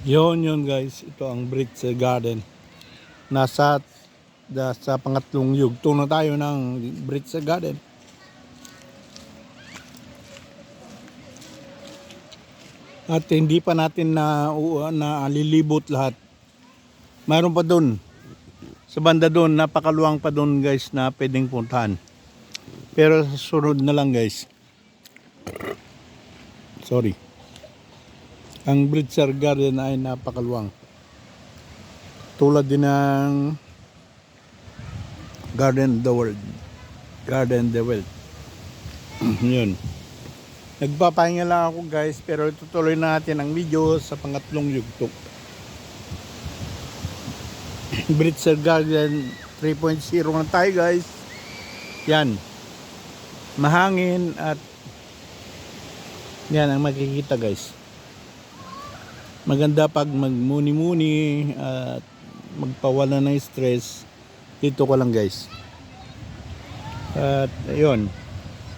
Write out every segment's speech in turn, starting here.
Yun guys, ito ang Brits Garden. Sa pangatlong yugto na tayo ng Brits Garden. At hindi pa natin na lilibot lahat. Mayroon pa doon. Sa banda doon, napakaluwang pa doon guys na pwedeng puntahan. Pero sa sunod na lang guys. Sorry. Ang Brits Garden ay napakaluwang. Tulad din ng Garden of the World. Garden of the World. Yun. Nagpapahinga lang ako guys, pero itutuloy natin ang video sa pangatlong yugto. Brits Garden 3.0 na tayo guys. Yan. Mahangin at yan ang makikita guys. Maganda pag magmuni-muni at magpawala ng stress. Dito ko lang guys. At ayun.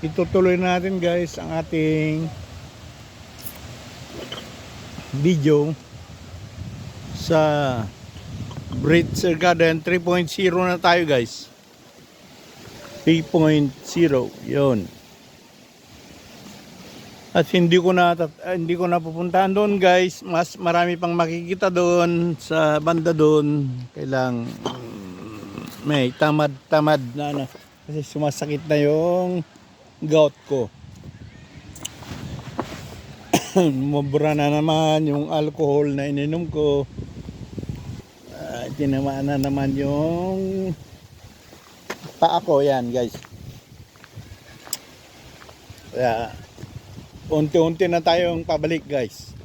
Itutuloy natin guys ang ating video sa Brits Garden 3.0 na tayo guys. 3.0 yun. At hindi ko na pupuntahan doon guys. Mas marami pang makikita doon sa banda doon. Kailang may tamad na kasi sumasakit na yung gout ko. Mabura na naman yung alcohol na ininom ko. Tinamaan na naman yung paa ko. Yan guys. Kaya unti-unti na tayong pabalik guys.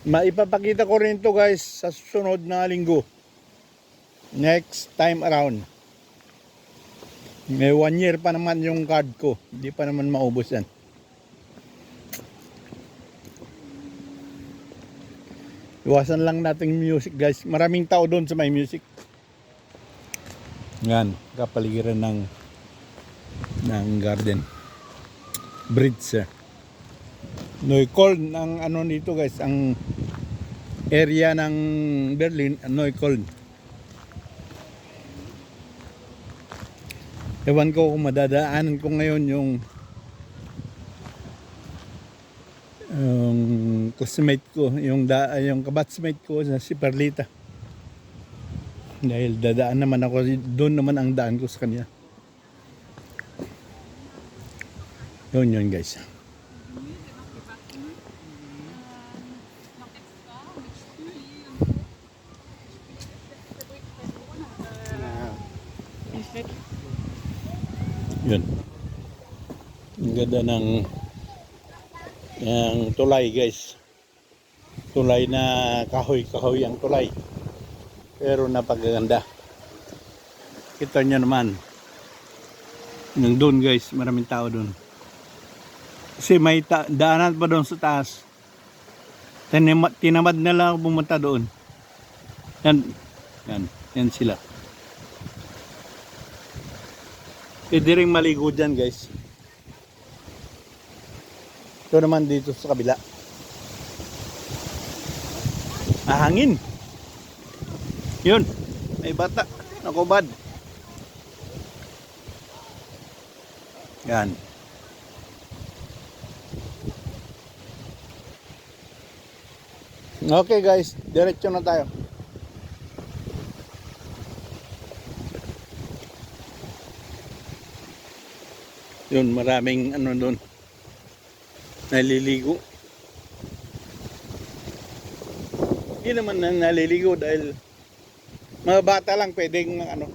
Maipapakita ko rin to guys sa susunod na linggo. Next time around. May 1 year pa naman yung card ko. Hindi pa naman maubos yan. Iwasan lang natin music guys. Maraming tao doon sa may music. Yan. Kapaligiran ng garden. Bridge. Neukölln ang ano dito guys. Ang area ng Berlin. Neukölln. Ewan ko kung madadaanan ko ngayon yung classmate ko, yung kabatsmate ko si Perlita. Dahil dadaan naman ako, doon naman ang daan ko sa kanya. Yun guys. Yun. Ang ganda ng tulay guys. Tulay na kahoy ang tulay. Pero napakaganda. Kita nyo naman. Doon guys, maraming tao doon. Kasi may daanan pa doon sa taas. Tinamad na lang pumunta doon. Yan sila. Pwede rin maligo dyan guys. Ito naman dito sa kabila. Hangin. Yun. May bata. Nakubad. Yan. Okay guys. Diretso na tayo. Yun, maraming ano doon. Naliligo. Hindi naman na naliligo dahil mga bata lang pwedeng ano.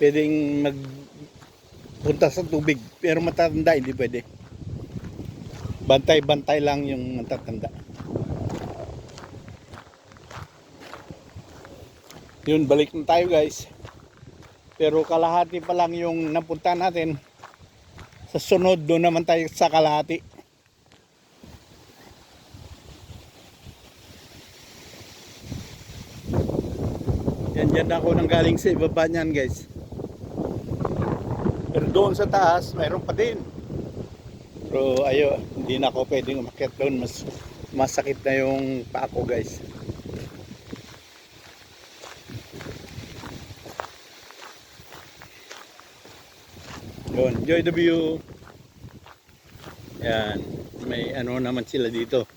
Pwedeng magpunta sa tubig. Pero matatanda hindi pwede. Bantay-bantay lang yung matatanda. Yun, balik na tayo guys. Pero kalahati pa lang yung napunta natin. Sa sunod doon naman tayo sa kalahati. Yan Yan ako nang galing sa ibaba niyan guys. Pero doon sa taas, mayroon pa din. Pero ayo, hindi na ako pwedeng umakyat doon. Mas masakit na yung paa ko guys. Yun, enjoy the view. Yan, may ano naman sila dito.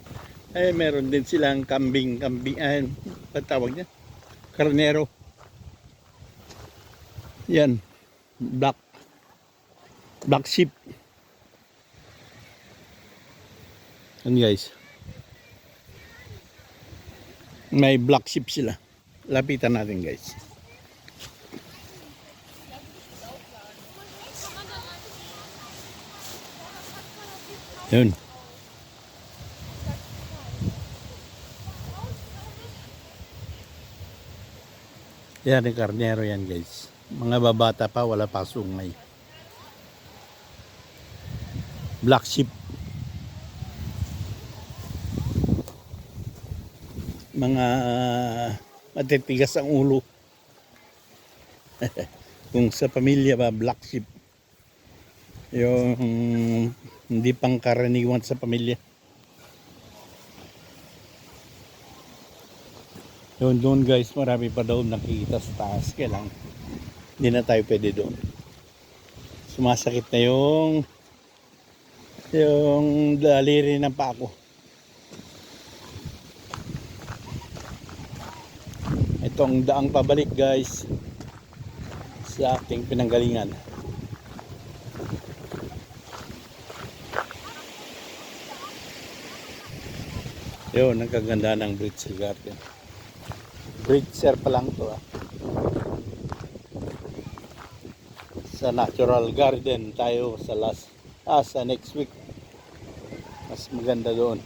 Eh, meron din silang kambing, ay, patawag niya? Karnero. Yan, black sheep. Yan guys. May black sheep sila. Lapitan natin guys. Yun. Yan yung karnero yan guys. Mga babata pa, wala pa sungay. Black sheep. Mga matitigas ang ulo. Kung sa pamilya ba, black sheep. Yung hindi pang karaniwan sa pamilya. Yun doon guys, marami pa daw nakikita sa taas. Kaya lang, hindi na tayo pwede doon. Sumasakit na yung daliri ng paa ko. Itong daang pabalik guys sa aking pinanggalingan. Yun, ang kaganda ng Bridge Garden. Bridge pa lang to Sa Natural Garden tayo sa next week. Mas maganda doon.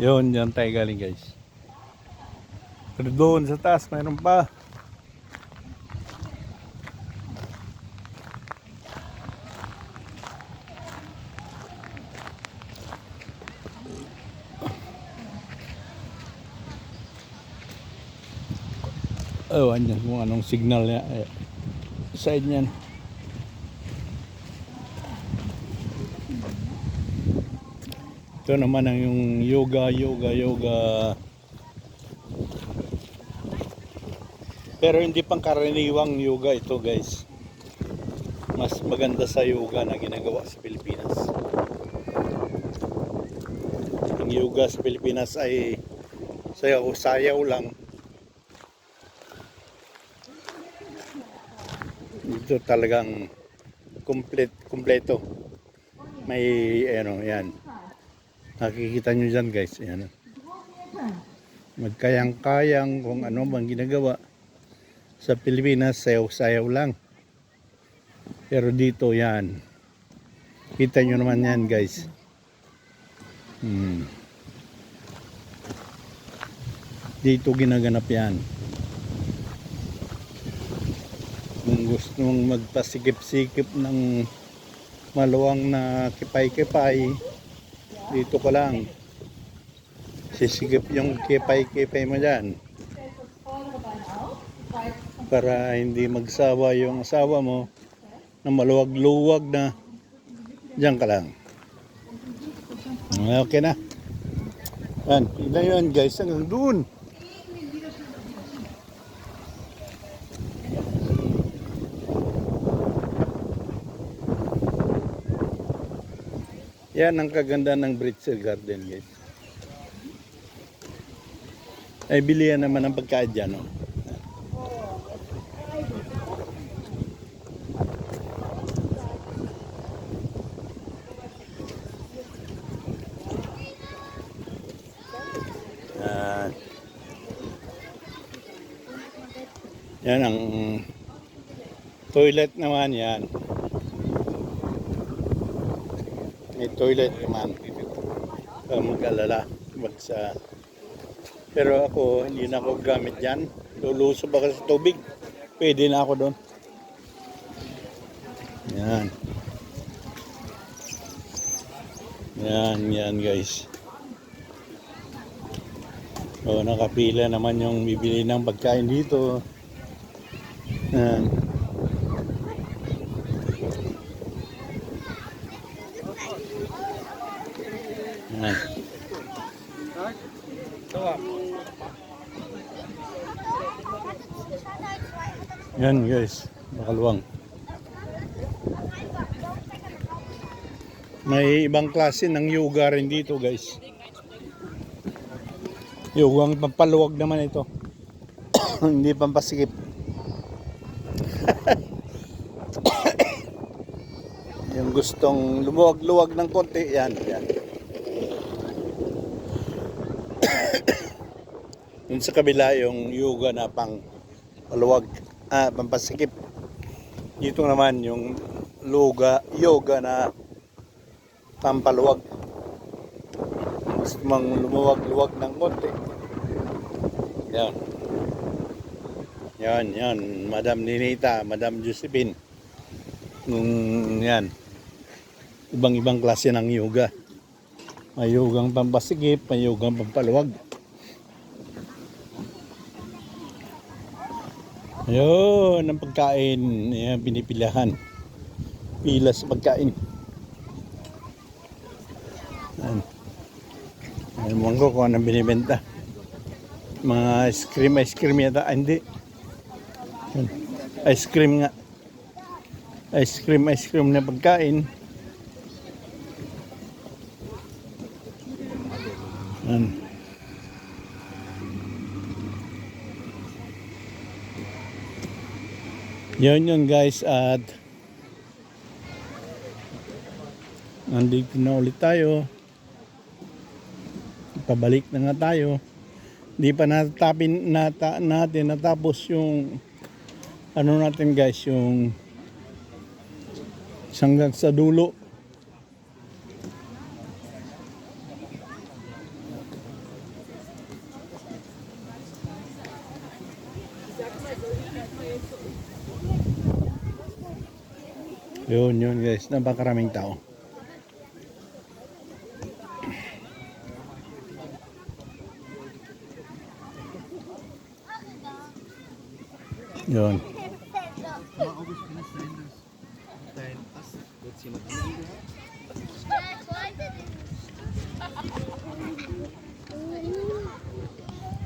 Yun, dyan tayo galing guys. Pero doon sa taas, mayroon pa. Oh, andyan kung anong signal niya. Side niyan. Ito naman ang yung yoga. Pero hindi pang karaniwang yoga ito guys. Mas maganda sa yoga na ginagawa sa Pilipinas. Ang yoga sa Pilipinas ay sayaw lang. Ito talagang kompleto. May yan. Nakikita nyo dyan guys, ayan. Magkayang-kayang kung ano bang ginagawa. Sa Pilipinas, sayaw lang. Pero dito yan. Kita nyo naman yan guys. Dito ginaganap yan. Kung gusto mong magpasikip-sikip ng maluwang na kipay-kipay, dito ka lang. Sisigip yung kipay-kipay mo dyan. Para hindi magsawa yung asawa mo na maluwag-luwag na. Diyan ka lang. Okay na. Yan. Tignan yun guys. Hanggang doon. Yan ang kaganda ng Bridge Garden guys. Ay bilihan naman ang pagkain dyan. No? Yan ang toilet naman yan. May toilet naman. Kang mag-alala. Pero ako, hindi na ako gamit yan. Lulusob ako sa tubig. Pwede na ako doon. Yan. Yan guys. O, nakapila naman yung bibili ng pagkain dito. Yan. Yan. Yan guys, makaluwang. May ibang klase ng yoga rin dito guys. Yogang pampaluwag naman ito. Hindi pampasikip. Yung gustong lumuwag-luwag ng konti, yan. Yung sa kabila, yung yoga na pang paluwag, pampasikip. Dito naman yung yoga na pampaluwag. Gusto mang lumuwag-luwag ng konti. Yan. Yan. Madam Ninita, Madam Josephine. Yan. Ibang-ibang klase ng yoga. May yogang pampasikip, may yogang pampaluwag. Ayun, ang pagkain. Yan, pinipilahan. Pila sa pagkain. Yan. Alam ko kung anong binibenta. Mga ice cream yata. Hindi. Yan. Ice cream nga. Ice cream na pagkain. Yan. Yun guys, at nandito na ulit tayo. Pabalik na nga tayo. Hindi pa natin natapos yung ano natin guys, yung hanggang sa dulo. Yun guys, napakaraming tao. Yun.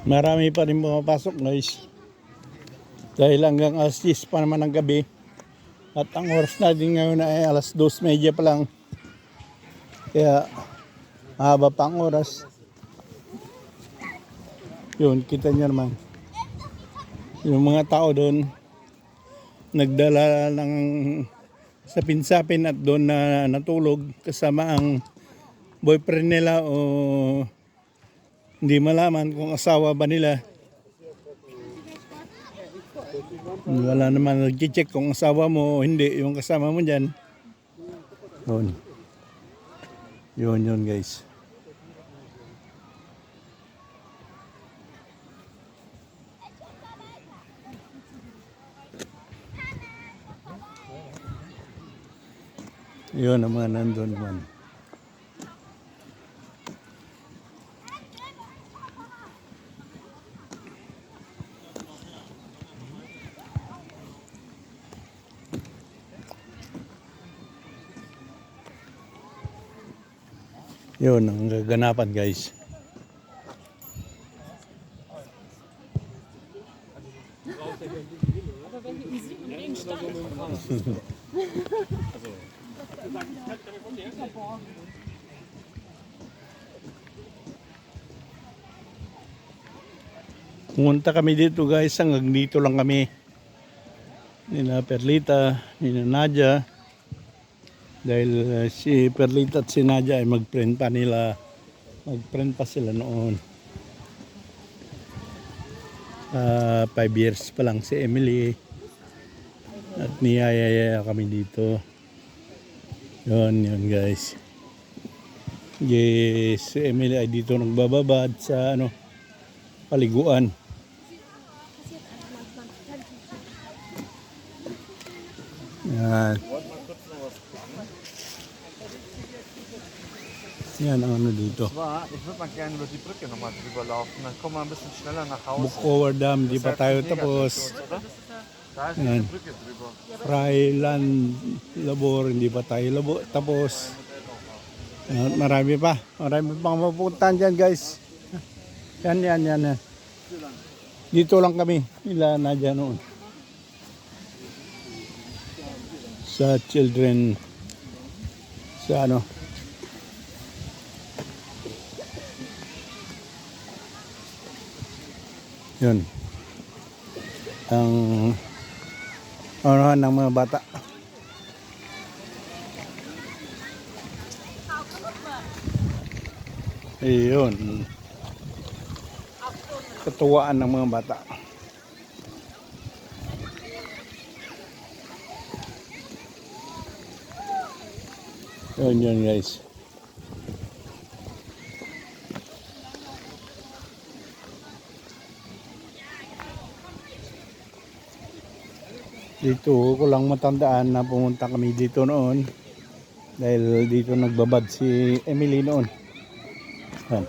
Marami pa rin pumapasok guys. Dahil hanggang alas 10 pa naman ng gabi. At ang oras natin ngayon ay alas 2:30 pa lang. Kaya mahaba pa ang oras. Yun, kita nyo naman. Yung mga tao doon nagdala ng sapin-sapin at doon na natulog kasama ang boyfriend nila o hindi malaman kung asawa ba nila. Wala naman nag-check kung asawa mo o hindi yung kasama mo dyan. Yun guys. Yun ang mga nandun naman. Yun ang gaganapan guys. Pumunta kami dito guys, hanggang dito lang kami. Nina Perlita, nina Nadia. Dahil si Perlita at si Nadia ay mag-friend pa sila noon. 5 years pa lang si Emily. At niyayaya kami dito. Yun guys. Yes, si Emily ay dito nagbababad sa ano, paliguan. Yan. Yan ang ano dito. Ich würde mal gerne über die Brücke nochmal drüber laufen. Dann kommen wir ein bisschen schneller nach Hause. Bukover Dam, di pa tayo tapos. Da ist Yan. die Brücke drüber. Fryland Labor, hindi pa tayo tapos. Marami pang mapupuntahan dyan guys. Yan. Dito lang kami, nila Nadia noon. Sa children, sa ano. Yun. Ang ano ng mga bata. Ayun. Katuwaan ng mga bata. Yun guys. Dito ko lang matandaan na pumunta kami dito noon. Dahil dito nagbabad si Emily noon. Yan.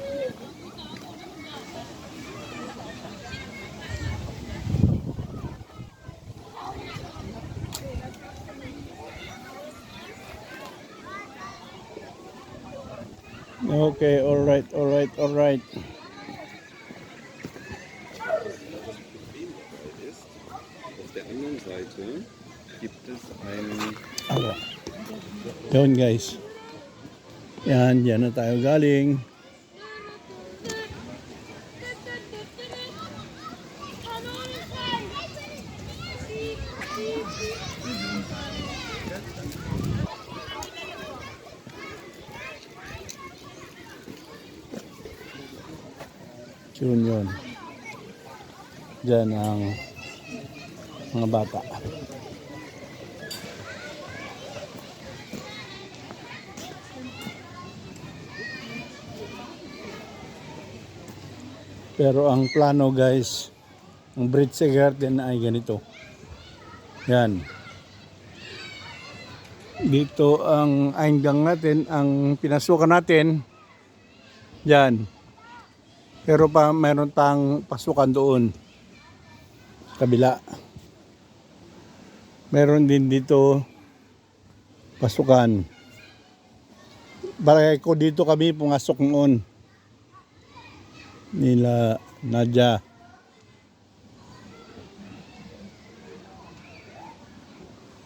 Okay, alright. Auf der anderen Seite gibt es einen. Yun guys. Yan, dyan na tayo galing. Yun. Dyan ang mga bata. Pero ang plano guys, ang Bridge Garden ay ganito. Yan. Dito ang hanggang natin, ang pinasukan natin. Yan. Pero pa meron pang pasukan doon. Kabila. Meron din dito pasukan. Barangay ko dito kami pumasok noon. Nila Nadia.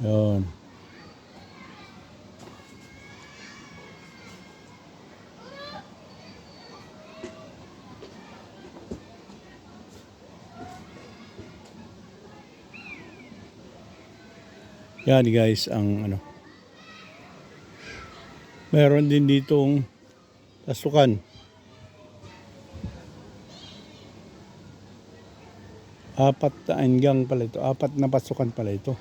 Yun. Yan guys ang ano. Meron din ditong pasukan. Apat na hanggang pala ito. Apat na pasukan pala ito.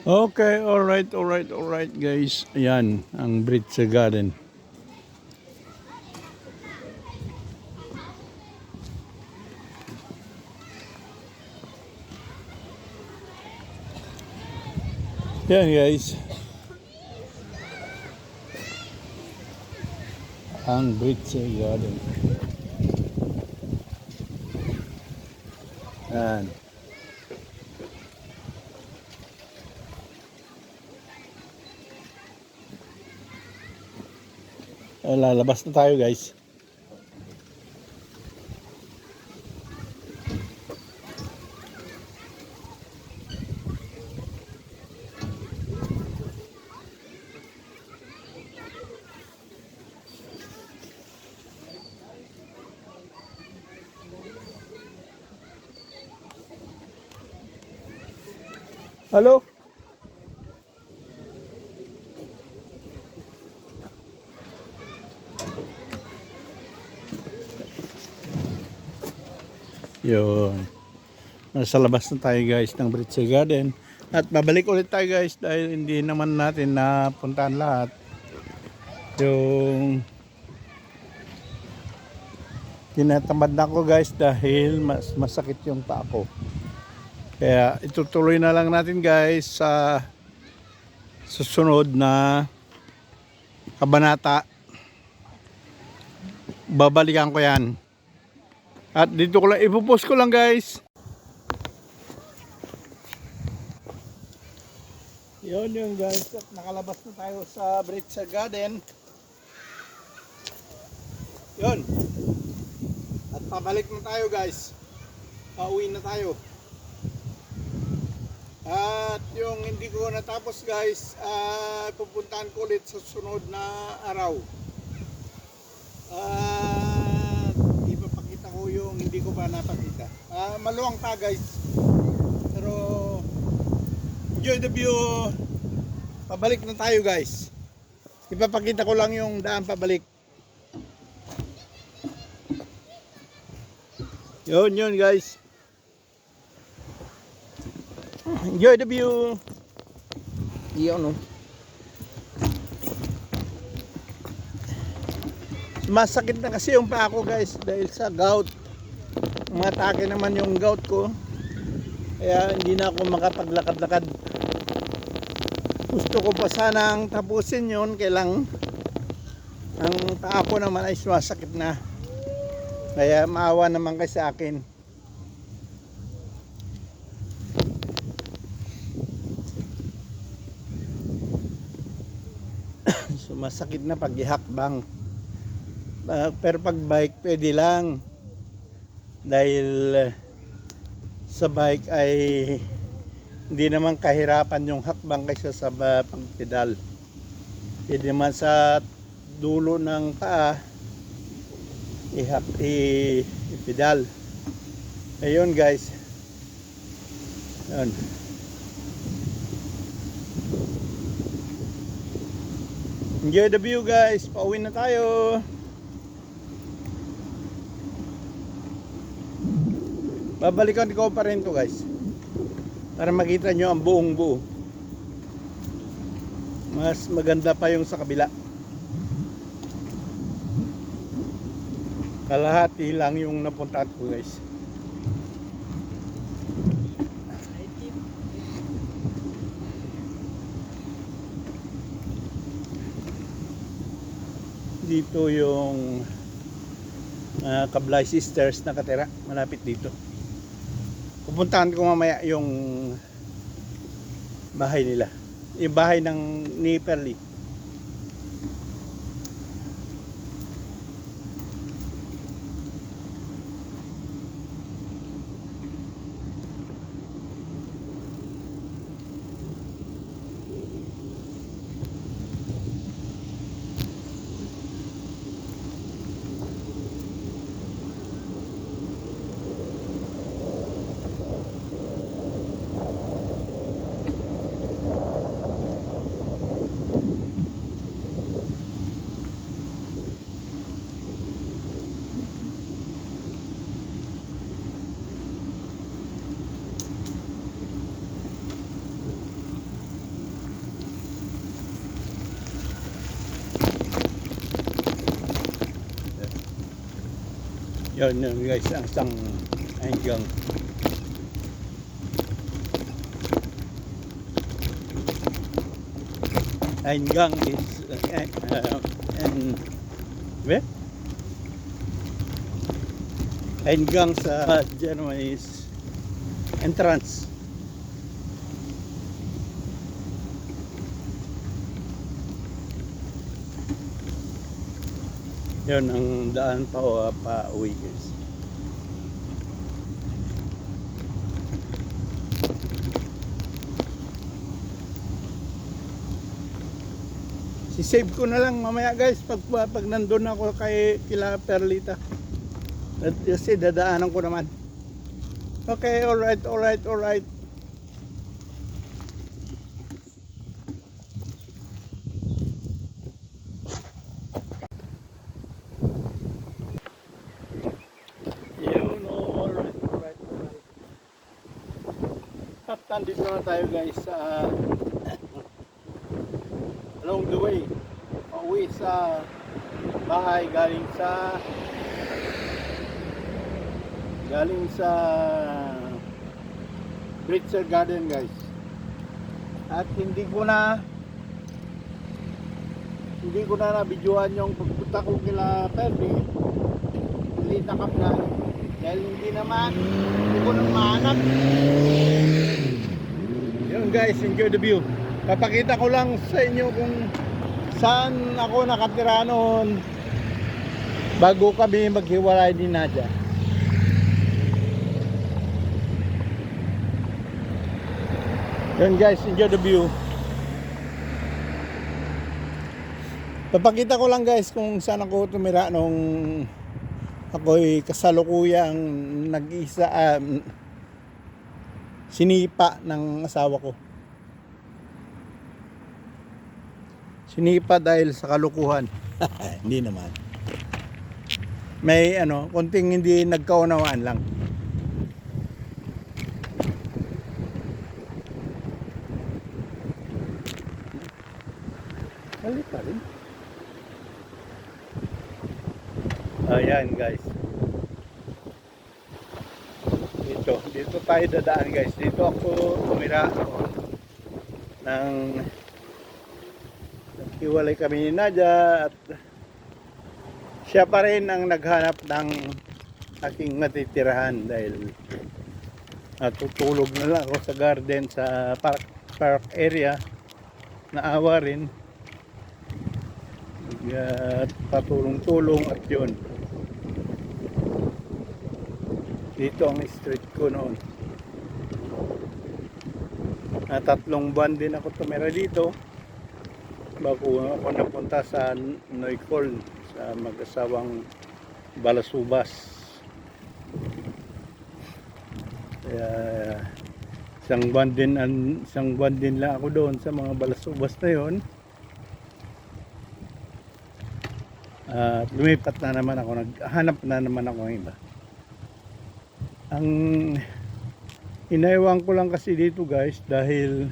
Okay, alright guys. Ayan, ang Bridge Garden. Yan guys. Ang Bridge Garden. Yan. Lalabas na tayo guys. Halo? Yun. Nasa labas na tayo guys ng Britse Garden. At babalik ulit tayo guys dahil hindi naman natin napuntahan lahat. Yung tinatamad na ko guys dahil masakit yung paa ko. Kaya itutuloy na lang natin guys sa susunod na kabanata. Babalikan ko yan. At dito ko lang, ipopost ko lang guys. Yun yung guys, at nakalabas na tayo sa Britse Garden. Yun. At pabalik na tayo guys. Pauwi na tayo. At yung hindi ko natapos guys, pupuntahan ko ulit sa sunod na araw. At ipapakita ko yung hindi ko pa napakita. Maluwang pa guys. Pero enjoy the view. Pabalik na tayo guys. Ipapakita ko lang yung daan pabalik. Yun guys. Enjoy the view. Yun, no. Masakit na kasi yung paa ko guys dahil sa gout. Matake naman yung gout ko. Kaya hindi na ako makapaglakad-lakad. Gusto ko pa sanang tapusin yun. Kailang ang paa ko naman ay sumasakit na. Kaya maawa naman kayo sa akin. Sumasakit na pag ihakbang. Pero pag bike pwede lang. Dahil sa bike ay hindi naman kahirapan yung hakbang kaysa sa pagpedal. Pwede naman sa dulo ng paa i-pedal. Ayun guys. Ayun. Enjoy the view guys. Pauwi na tayo. Babalikan ko pa rin to guys. Para makita nyo ang buong buo. Mas maganda pa yung sa kabila. Kalahati lang yung napuntahan ko guys. Dito yung Kablay Sisters nakatira. Malapit dito. Pupuntahan ko mamaya yung bahay nila. Yung bahay ni Perly. Yun guys, ang isang hanggang is hanggang sa Germany is entrance. Yun ang daan pa uwi guys. Si-save ko na lang mamaya guys pag nandun ako kila Perlita. Kasi dadaanan ko naman. Okay, alright. nandito na tayo guys sa along the way. Pauwi sa bahay galing sa Bridger Garden guys. At hindi ko na nabidyohan yung pagpunta ko kila Perdi. Hindi nakapla. Dahil hindi ko na mahanap. Yun guys, enjoy the view. Papakita ko lang sa inyo kung saan ako nakatira noon bago kami maghiwalay ni Nadia. Yun guys, enjoy the view. Papakita ko lang guys kung saan ako tumira nung ako'y kasalukuyang nag-isa sinipa ng asawa ko. Sinipa dahil sa kalukuhan. Hindi naman. May konting hindi nagkaunawaan lang. Halika rin. Ayan guys. Dito tayo dadaan guys. Dito ako tumira nang naghiwalay kami ni Nadia at siya pa rin ang naghanap ng aking matitirahan dahil natutulog na lang ako sa garden sa park area. Naawa rin at patulong-tulong at yun. Dito ang street ko noon. 3 buwan din ako tumira dito bago ako napunta sa Noicol sa mag-asawang Balasubas. Kaya isang buwan din lang ako doon sa mga Balasubas na yon. Lumipat na naman ako, naghanap na naman ako ng iba. Ang inaiwan ko lang kasi dito guys dahil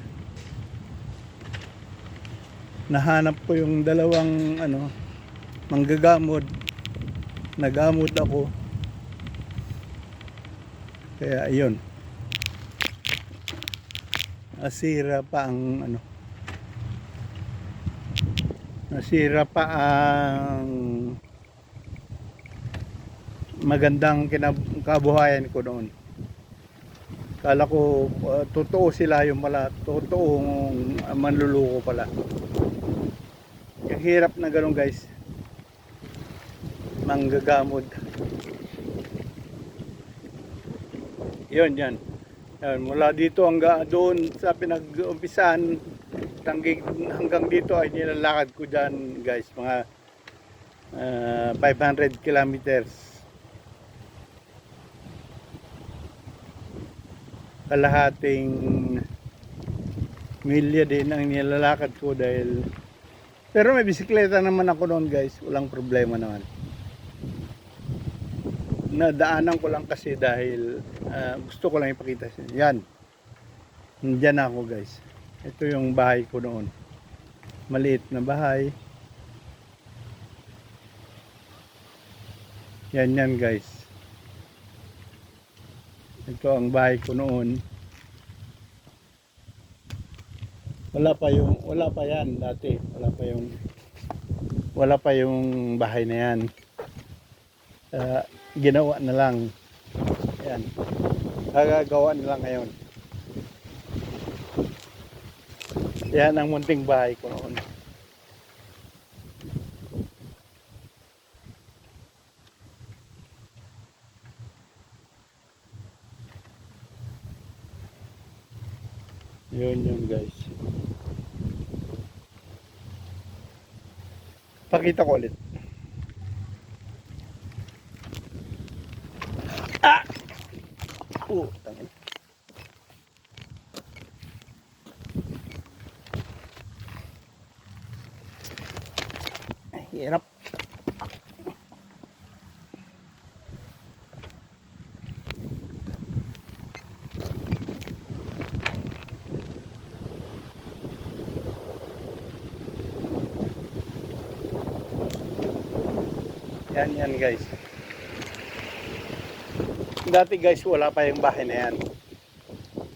nahanap ko yung dalawang manggagamot. Nagamot ako. Kaya ayun. Nasira pa ang magandang kabuhayan ko noon. Kala ko totoo sila yung totoong manluluko pala. Yung hirap na ganun guys. Manggagamot. Yun. Yan, mula dito hanggang doon sa pinag-umpisan hanggang dito ay nilalakad ko dyan guys, mga 500 kilometers. Kalahating milya din ang nilalakad ko pero may bisikleta naman ako noon guys, walang problema naman. Nadaanan ko lang kasi dahil gusto ko lang ipakita sa inyo. Yan, nandyan ako guys. Ito yung bahay ko noon, maliit na bahay. Yan guys. Ito ang bahay ko noon. Wala pa yan dati. Wala pa yung bahay na yan. Ginawa na lang. Yan. Gagawa na lang ngayon. Yan ang munting bahay ko noon. Yun guys. Pakita ko ulit. Tangin. Hirap. Yan guys. Dati guys, wala pa yung bahay na yan.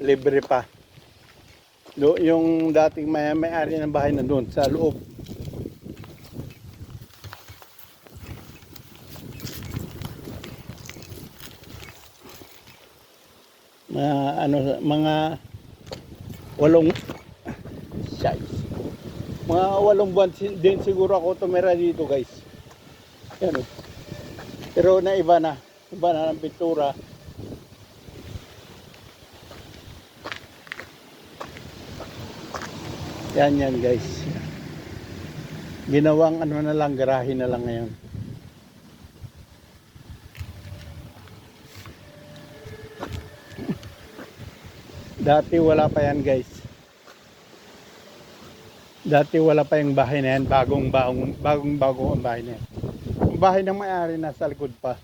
Libre pa. Yung dating may-ari ng bahay na doon sa loob. Mga 8 size. Mga 8 buwan din siguro ako tumira dito guys. Yan, oh. Pero iba na ng pintura. Yan guys. Ginawang na lang, garahe na lang ngayon. Dati wala pa yan guys. Dati wala pa yung bahay na yan. Bagong ang bahay na yan. Ang bahay ng may-ari nasa likod pa.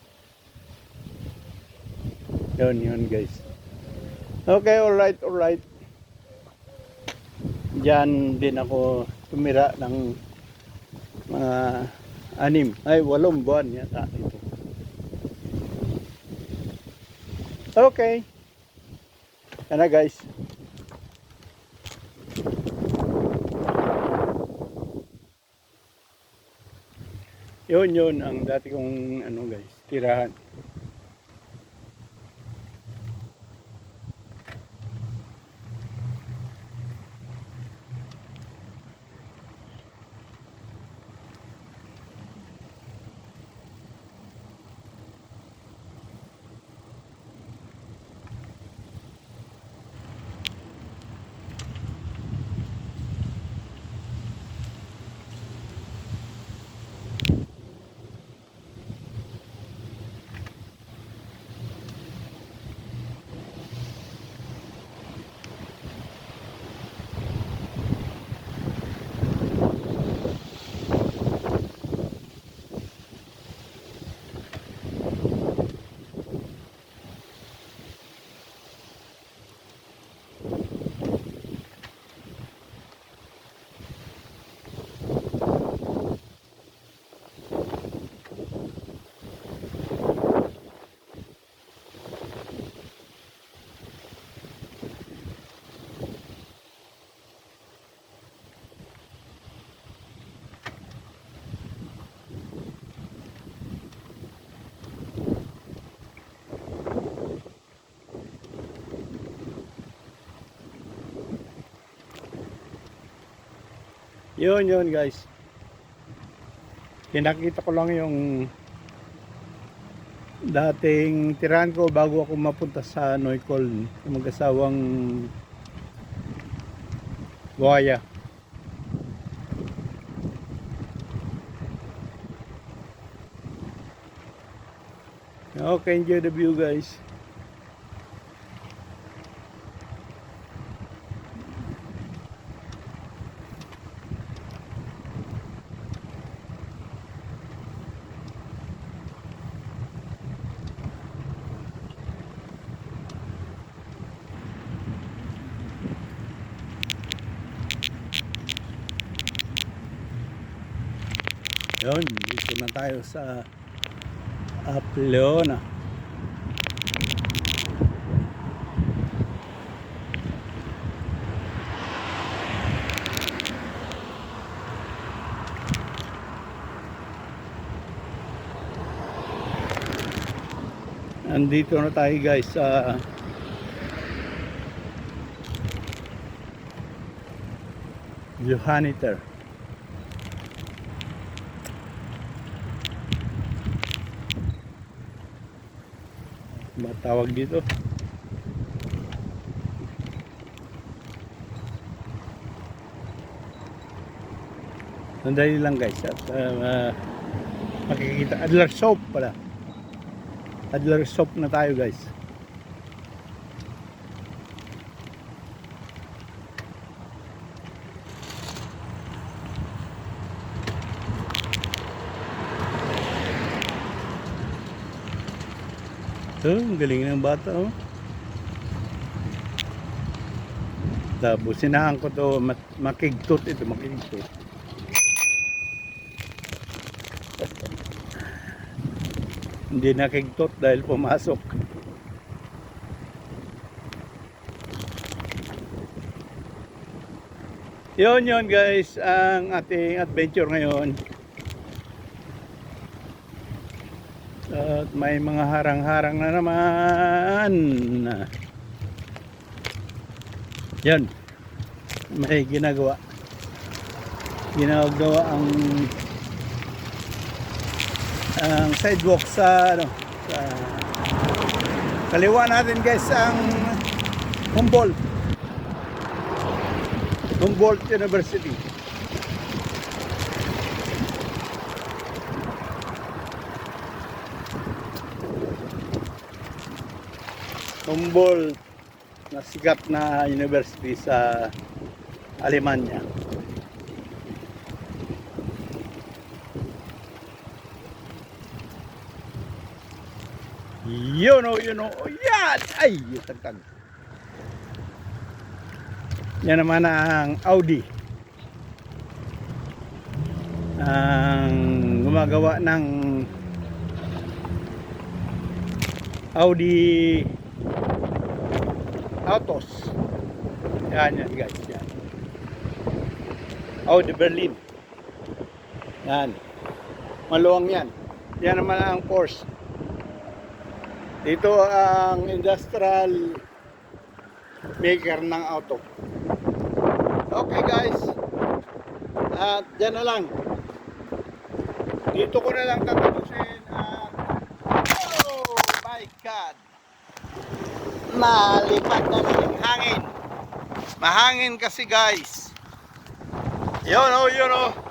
Yun guys. Okay, alright. Diyan din ako tumira ng mga 8 buwan yata ito. Okay. Yan na guys. Yun ang dati kong guys, tirahan. Yun guys. Kinakita ko lang yung dating tirahan ko bago ako mapunta sa Noicol, mag-asawang buhaya. Okay, enjoy the view guys. Yun, dito na tayo sa Apleona. Andito na tayo guys sa Johanniter. Matawag dito. Sandali lang guys at makikita Adler Soap pala. Adler Soap na tayo guys. Ang galing ng bata, oh. Tapos sinahan ko to, makigtot ito, makigtot. Hindi nakigtot dahil pumasok. Yun guys, ang ating adventure ngayon. At may mga harang-harang na naman. Yan. May ginagawa. Ginagawa ang sidewalk sa sa kaliwa natin guys ang Humboldt University. Humboldt na sikat na university sa Alemanya. Yun o. Yan! Ay! Tagtag. Yan naman ang Audi. Ang gumagawa ng Audi Autos. Yan guys. Yan. Audi Berlin. Yan. Maluwang yan. Yan naman ang Porsche. Dito ang industrial maker ng auto. Okay guys. At dyan na lang. Dito ko na lang tatapusin. Oh my God. Nalipat na ng hangin. Mahangin kasi guys. Yun o.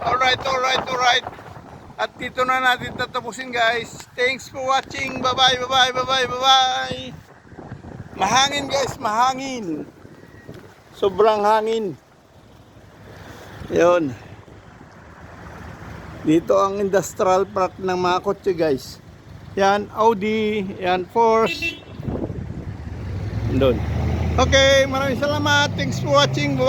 Alright. At dito na natin tatapusin guys. Thanks for watching. Bye. Mahangin guys, mahangin. Sobrang hangin. Yun. Dito ang industrial park ng mga kotse guys. Yan, Audi. Yan, Porsche. Doon. Okay, maraming salamat. Thanks for watching. Bye.